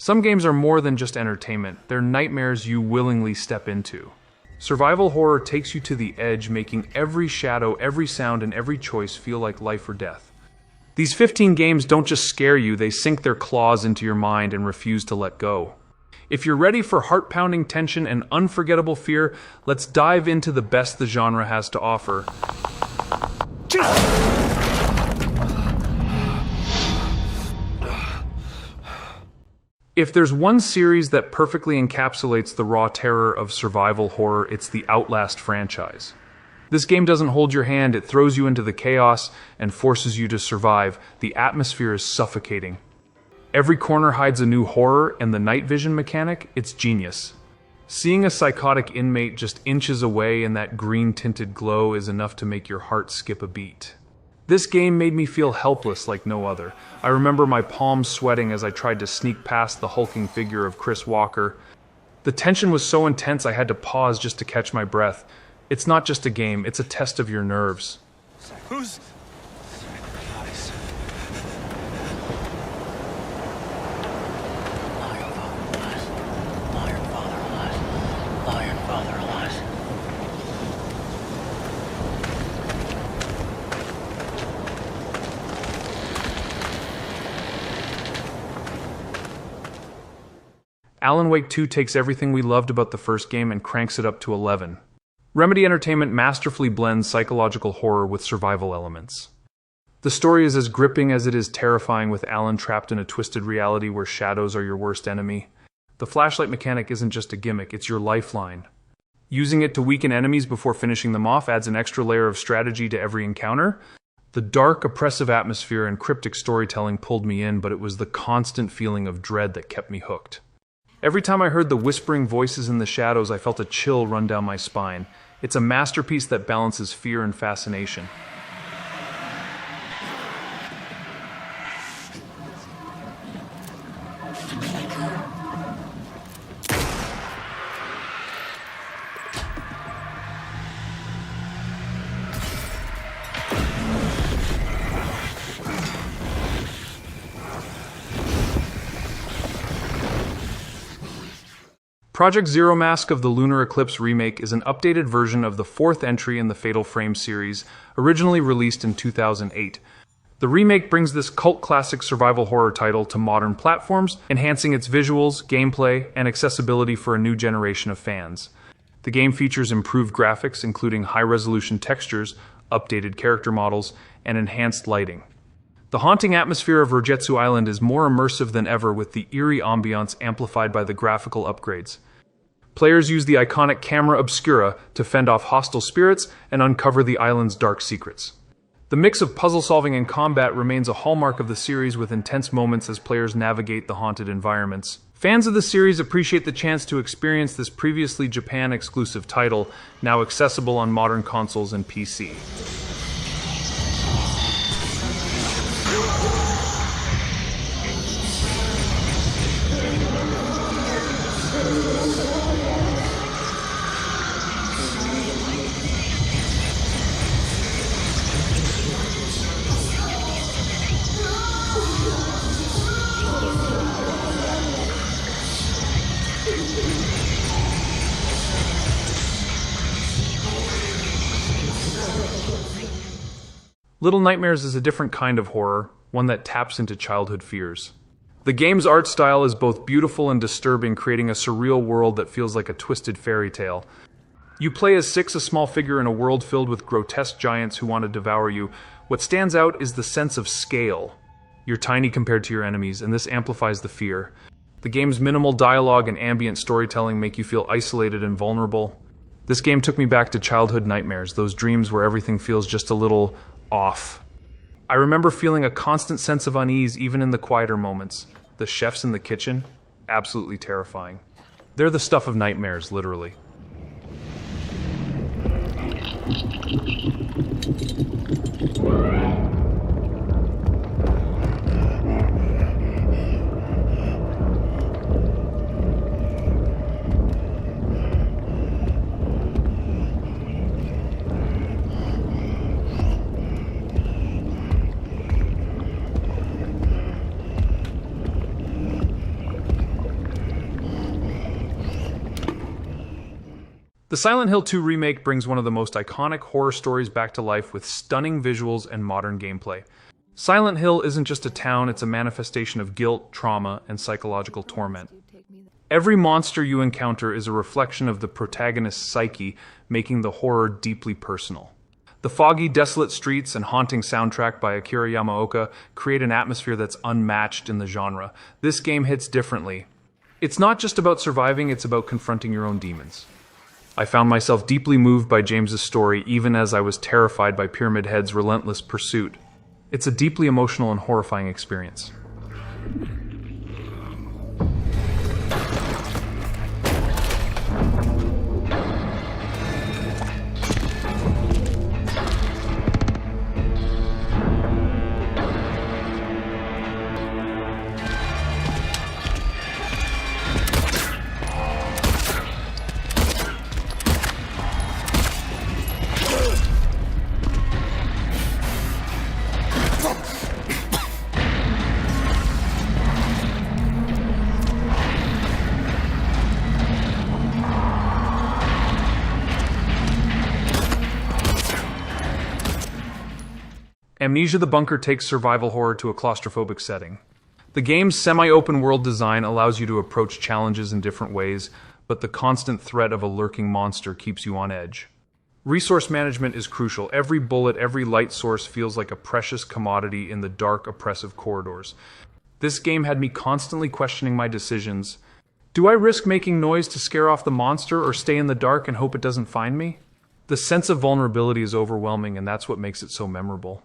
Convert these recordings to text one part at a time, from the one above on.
Some games are more than just entertainment, they're nightmares you willingly step into. Survival horror takes you to the edge, making every shadow, every sound, and every choice feel like life or death. These 15 games don't just scare you, they sink their claws into your mind and refuse to let go. If you're ready for heart-pounding tension and unforgettable fear, let's dive into the best the genre has to offer. If there's one series that perfectly encapsulates the raw terror of survival horror, it's the Outlast franchise. This game doesn't hold your hand, it throws you into the chaos and forces you to survive. The atmosphere is suffocating. Every corner hides a new horror, and the night vision mechanic, it's genius. Seeing a psychotic inmate just inches away in that green-tinted glow is enough to make your heart skip a beat. This game made me feel helpless like no other. I remember my palms sweating as I tried to sneak past the hulking figure of Chris Walker. The tension was so intense I had to pause just to catch my breath. It's not just a game, it's a test of your nerves. Who's... Alan Wake 2 takes everything we loved about the first game and cranks it up to 11. Remedy Entertainment masterfully blends psychological horror with survival elements. The story is as gripping as it is terrifying, with Alan trapped in a twisted reality where shadows are your worst enemy. The flashlight mechanic isn't just a gimmick, it's your lifeline. Using it to weaken enemies before finishing them off adds an extra layer of strategy to every encounter. The dark, oppressive atmosphere and cryptic storytelling pulled me in, but it was the constant feeling of dread that kept me hooked. Every time I heard the whispering voices in the shadows, I felt a chill run down my spine. It's a masterpiece that balances fear and fascination. Project Zero Mask of the Lunar Eclipse Remake is an updated version of the fourth entry in the Fatal Frame series, originally released in 2008. The remake brings this cult classic survival horror title to modern platforms, enhancing its visuals, gameplay, and accessibility for a new generation of fans. The game features improved graphics, including high-resolution textures, updated character models, and enhanced lighting. The haunting atmosphere of Rojetsu Island is more immersive than ever, with the eerie ambiance amplified by the graphical upgrades. Players use the iconic camera obscura to fend off hostile spirits and uncover the island's dark secrets. The mix of puzzle solving and combat remains a hallmark of the series, with intense moments as players navigate the haunted environments. Fans of the series appreciate the chance to experience this previously Japan-exclusive title, now accessible on modern consoles and PC. Little Nightmares is a different kind of horror, one that taps into childhood fears. The game's art style is both beautiful and disturbing, creating a surreal world that feels like a twisted fairy tale. You play as Six, a small figure in a world filled with grotesque giants who want to devour you. What stands out is the sense of scale. You're tiny compared to your enemies, and this amplifies the fear. The game's minimal dialogue and ambient storytelling make you feel isolated and vulnerable. This game took me back to childhood nightmares, those dreams where everything feels just a little off. I remember feeling a constant sense of unease even in the quieter moments. The chefs in the kitchen, absolutely terrifying. They're the stuff of nightmares, literally. The Silent Hill 2 remake brings one of the most iconic horror stories back to life with stunning visuals and modern gameplay. Silent Hill isn't just a town, it's a manifestation of guilt, trauma, and psychological torment. Every monster you encounter is a reflection of the protagonist's psyche, making the horror deeply personal. The foggy, desolate streets and haunting soundtrack by Akira Yamaoka create an atmosphere that's unmatched in the genre. This game hits differently. It's not just about surviving, it's about confronting your own demons. I found myself deeply moved by James's story, even as I was terrified by Pyramid Head's relentless pursuit. It's a deeply emotional and horrifying experience. Amnesia: The Bunker takes survival horror to a claustrophobic setting. The game's semi-open world design allows you to approach challenges in different ways, but the constant threat of a lurking monster keeps you on edge. Resource management is crucial. Every bullet, every light source feels like a precious commodity in the dark, oppressive corridors. This game had me constantly questioning my decisions. Do I risk making noise to scare off the monster or stay in the dark and hope it doesn't find me? The sense of vulnerability is overwhelming, and that's what makes it so memorable.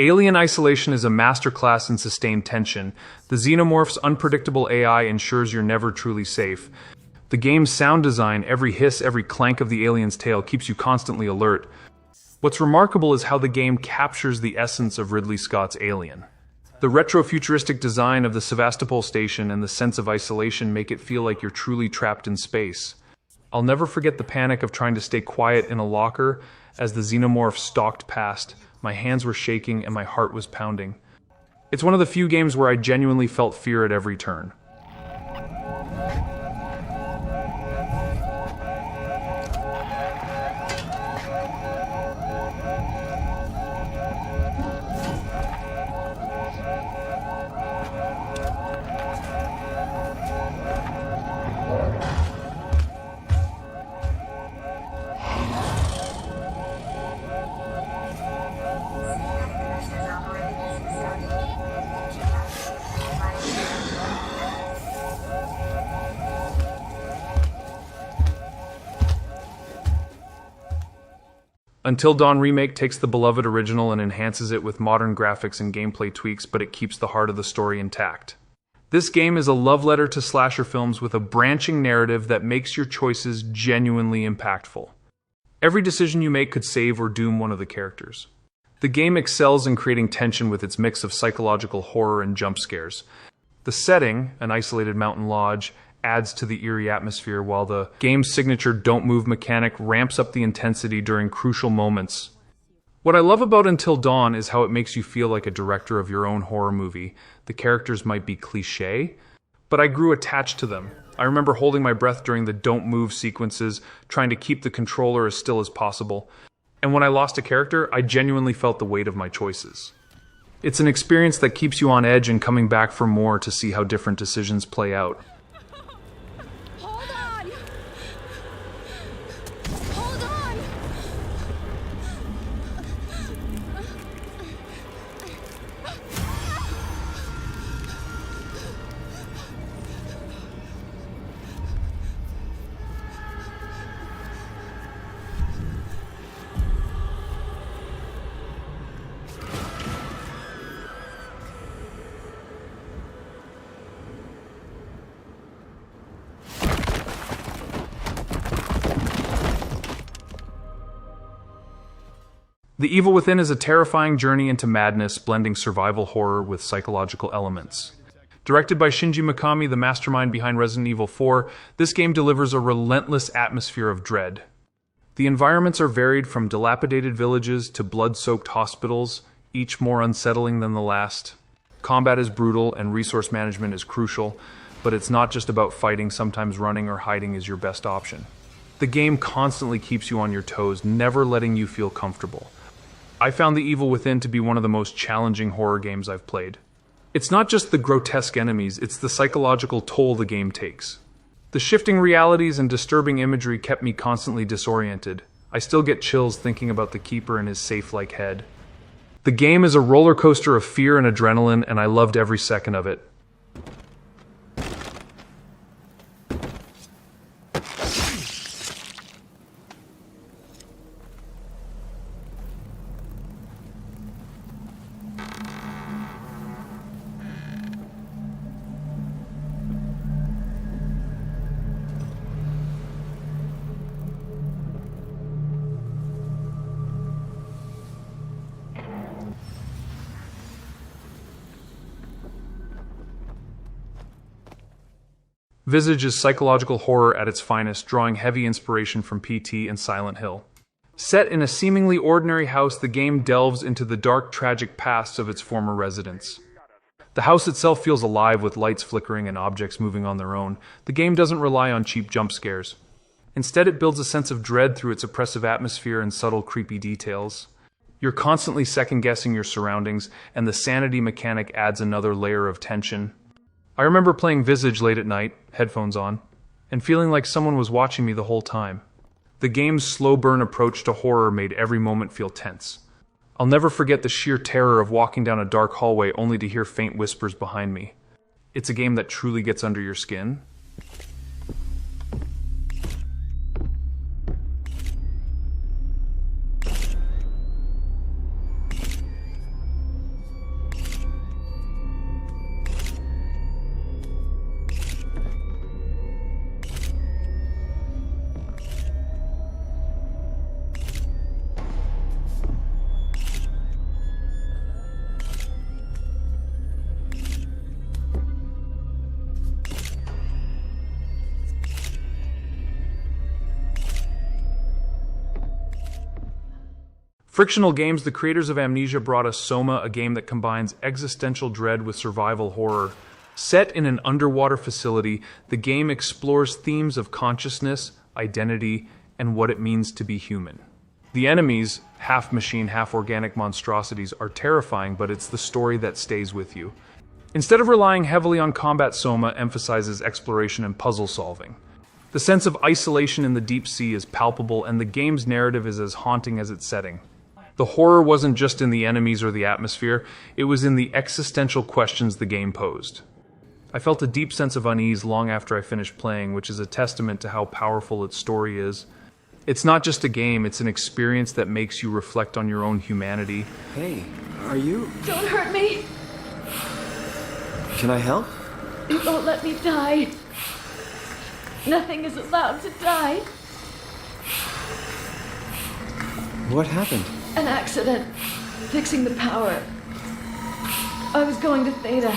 Alien Isolation is a masterclass in sustained tension. The Xenomorph's unpredictable AI ensures you're never truly safe. The game's sound design, every hiss, every clank of the alien's tail, keeps you constantly alert. What's remarkable is how the game captures the essence of Ridley Scott's Alien. The retro-futuristic design of the Sevastopol station and the sense of isolation make it feel like you're truly trapped in space. I'll never forget the panic of trying to stay quiet in a locker as the Xenomorph stalked past. My hands were shaking and my heart was pounding. It's one of the few games where I genuinely felt fear at every turn. Until Dawn Remake takes the beloved original and enhances it with modern graphics and gameplay tweaks, but it keeps the heart of the story intact. This game is a love letter to slasher films with a branching narrative that makes your choices genuinely impactful. Every decision you make could save or doom one of the characters. The game excels in creating tension with its mix of psychological horror and jump scares. The setting, an isolated mountain lodge, adds to the eerie atmosphere, while the game's signature don't move mechanic ramps up the intensity during crucial moments. What I love about Until Dawn is how it makes you feel like a director of your own horror movie. The characters might be cliché, but I grew attached to them. I remember holding my breath during the don't move sequences, trying to keep the controller as still as possible. And when I lost a character, I genuinely felt the weight of my choices. It's an experience that keeps you on edge and coming back for more to see how different decisions play out. The Evil Within is a terrifying journey into madness, blending survival horror with psychological elements. Directed by Shinji Mikami, the mastermind behind Resident Evil 4, this game delivers a relentless atmosphere of dread. The environments are varied from dilapidated villages to blood-soaked hospitals, each more unsettling than the last. Combat is brutal and resource management is crucial, but it's not just about fighting, sometimes running or hiding is your best option. The game constantly keeps you on your toes, never letting you feel comfortable. I found The Evil Within to be one of the most challenging horror games I've played. It's not just the grotesque enemies, it's the psychological toll the game takes. The shifting realities and disturbing imagery kept me constantly disoriented. I still get chills thinking about the Keeper and his safe-like head. The game is a roller coaster of fear and adrenaline, and I loved every second of it. Visage is psychological horror at its finest, drawing heavy inspiration from PT and Silent Hill. Set in a seemingly ordinary house, the game delves into the dark, tragic past of its former residents. The house itself feels alive with lights flickering and objects moving on their own. The game doesn't rely on cheap jump scares. Instead, it builds a sense of dread through its oppressive atmosphere and subtle, creepy details. You're constantly second-guessing your surroundings, and the sanity mechanic adds another layer of tension. I remember playing Visage late at night, headphones on, and feeling like someone was watching me the whole time. The game's slow-burn approach to horror made every moment feel tense. I'll never forget the sheer terror of walking down a dark hallway only to hear faint whispers behind me. It's a game that truly gets under your skin. Frictional Games, the creators of Amnesia, brought us Soma, a game that combines existential dread with survival horror. Set in an underwater facility, the game explores themes of consciousness, identity, and what it means to be human. The enemies, half-machine, half-organic monstrosities, are terrifying, but it's the story that stays with you. Instead of relying heavily on combat, Soma emphasizes exploration and puzzle solving. The sense of isolation in the deep sea is palpable, and the game's narrative is as haunting as its setting. The horror wasn't just in the enemies or the atmosphere, it was in the existential questions the game posed. I felt a deep sense of unease long after I finished playing, which is a testament to how powerful its story is. It's not just a game, it's an experience that makes you reflect on your own humanity. Hey, are you... Don't hurt me! Can I help? It won't let me die. Nothing is allowed to die. What happened? An accident. Fixing the power. I was going to Theta.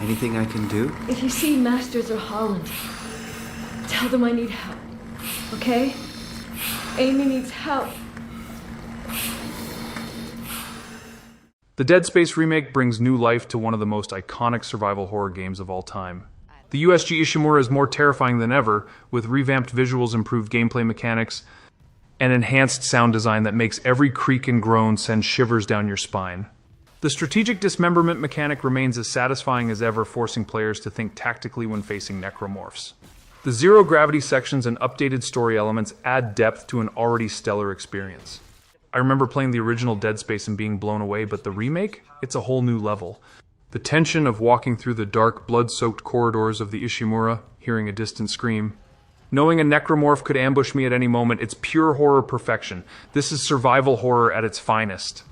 Anything I can do? If you see Masters or Holland, tell them I need help. Okay? Amy needs help. The Dead Space remake brings new life to one of the most iconic survival horror games of all time. The USG Ishimura is more terrifying than ever, with revamped visuals, improved gameplay mechanics, and enhanced sound design that makes every creak and groan send shivers down your spine. The strategic dismemberment mechanic remains as satisfying as ever, forcing players to think tactically when facing necromorphs. The zero-gravity sections and updated story elements add depth to an already stellar experience. I remember playing the original Dead Space and being blown away, but the remake? It's a whole new level. The tension of walking through the dark, blood-soaked corridors of the Ishimura, hearing a distant scream. Knowing a necromorph could ambush me at any moment, it's pure horror perfection. This is survival horror at its finest.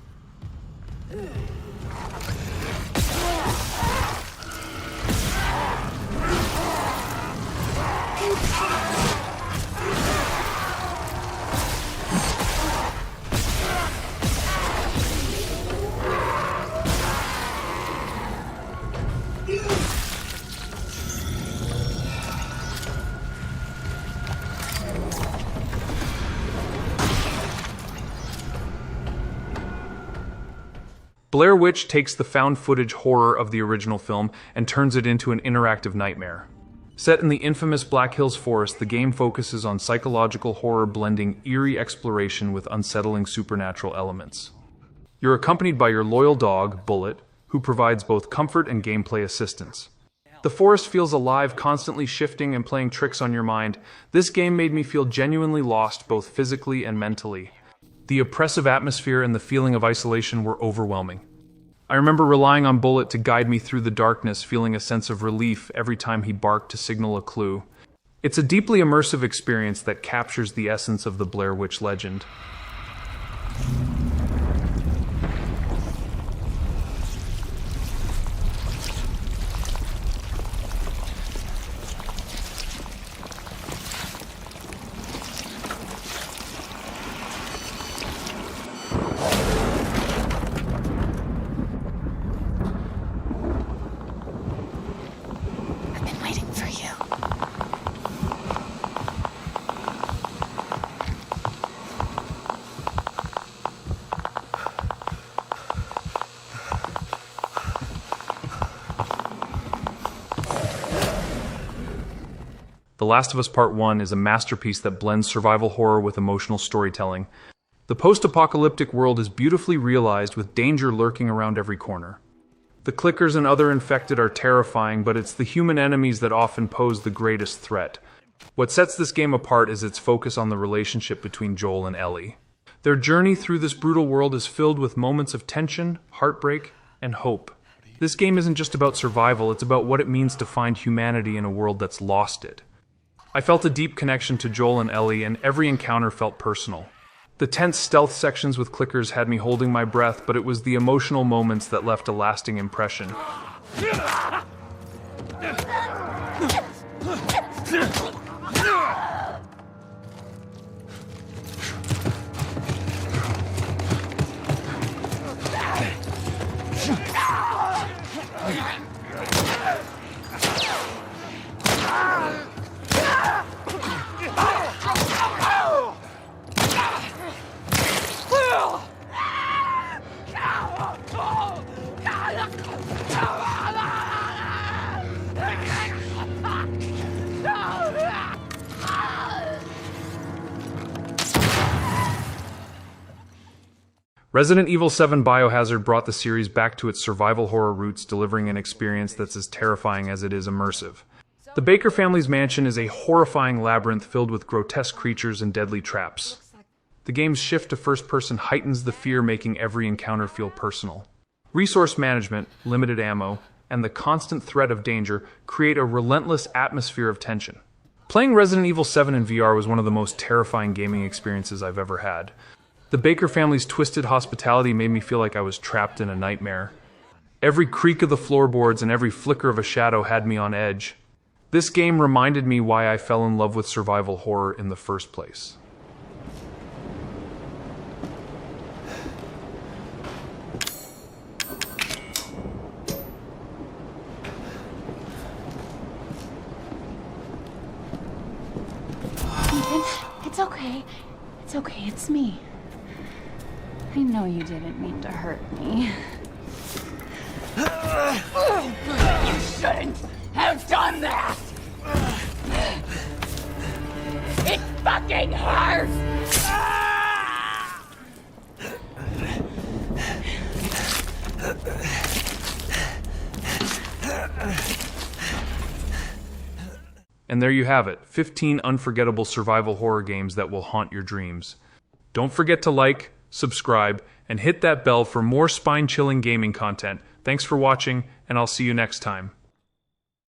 Blair Witch takes the found footage horror of the original film and turns it into an interactive nightmare. Set in the infamous Black Hills Forest, the game focuses on psychological horror blending eerie exploration with unsettling supernatural elements. You're accompanied by your loyal dog, Bullet, who provides both comfort and gameplay assistance. The forest feels alive, constantly shifting and playing tricks on your mind. This game made me feel genuinely lost, both physically and mentally. The oppressive atmosphere and the feeling of isolation were overwhelming. I remember relying on Bullet to guide me through the darkness, feeling a sense of relief every time he barked to signal a clue. It's a deeply immersive experience that captures the essence of the Blair Witch legend. The Last of Us Part 1 is a masterpiece that blends survival horror with emotional storytelling. The post-apocalyptic world is beautifully realized with danger lurking around every corner. The clickers and other infected are terrifying, but it's the human enemies that often pose the greatest threat. What sets this game apart is its focus on the relationship between Joel and Ellie. Their journey through this brutal world is filled with moments of tension, heartbreak, and hope. This game isn't just about survival, it's about what it means to find humanity in a world that's lost it. I felt a deep connection to Joel and Ellie, and every encounter felt personal. The tense stealth sections with clickers had me holding my breath, but it was the emotional moments that left a lasting impression. Resident Evil 7 Biohazard brought the series back to its survival horror roots, delivering an experience that's as terrifying as it is immersive. The Baker family's mansion is a horrifying labyrinth filled with grotesque creatures and deadly traps. The game's shift to first-person heightens the fear, making every encounter feel personal. Resource management, limited ammo, and the constant threat of danger create a relentless atmosphere of tension. Playing Resident Evil 7 in VR was one of the most terrifying gaming experiences I've ever had. The Baker family's twisted hospitality made me feel like I was trapped in a nightmare. Every creak of the floorboards and every flicker of a shadow had me on edge. This game reminded me why I fell in love with survival horror in the first place. Ethan, it's okay. It's okay, it's me. I know you didn't mean to hurt me. You shouldn't have done that! It fucking hurts! And there you have it, 15 unforgettable survival horror games that will haunt your dreams. Don't forget to like, subscribe, and hit that bell for more spine-chilling gaming content. Thanks for watching, and I'll see you next time.